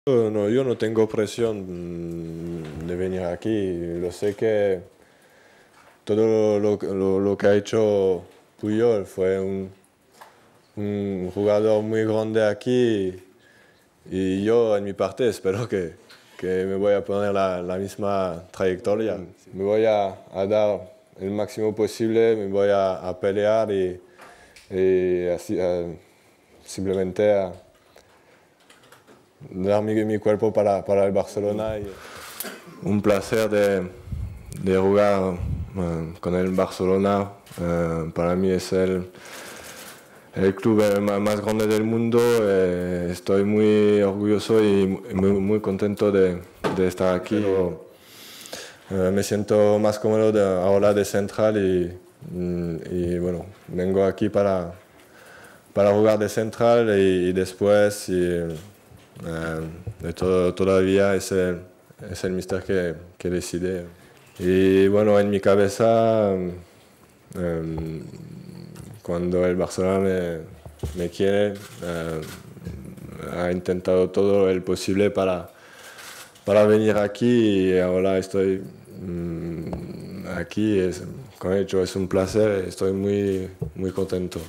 No, yo no tengo presión de venir aquí. Lo sé que todo lo que ha hecho Puyol fue un jugador muy grande aquí y yo en mi parte espero que me voy a poner la misma trayectoria. Me voy a dar el máximo posible, me voy a pelear y así, simplemente a dar mi cuerpo para el Barcelona. Un placer de jugar con el Barcelona. Para mí es el club más grande del mundo. Estoy muy orgulloso y muy contento de estar aquí. Me siento más cómodo ahora de central y bueno, vengo aquí para jugar de central y después todavía es el míster que decide. Y bueno, en mi cabeza, cuando el Barcelona me quiere, ha intentado todo el posible para venir aquí y ahora estoy aquí. Como he dicho, es un placer, estoy muy contento.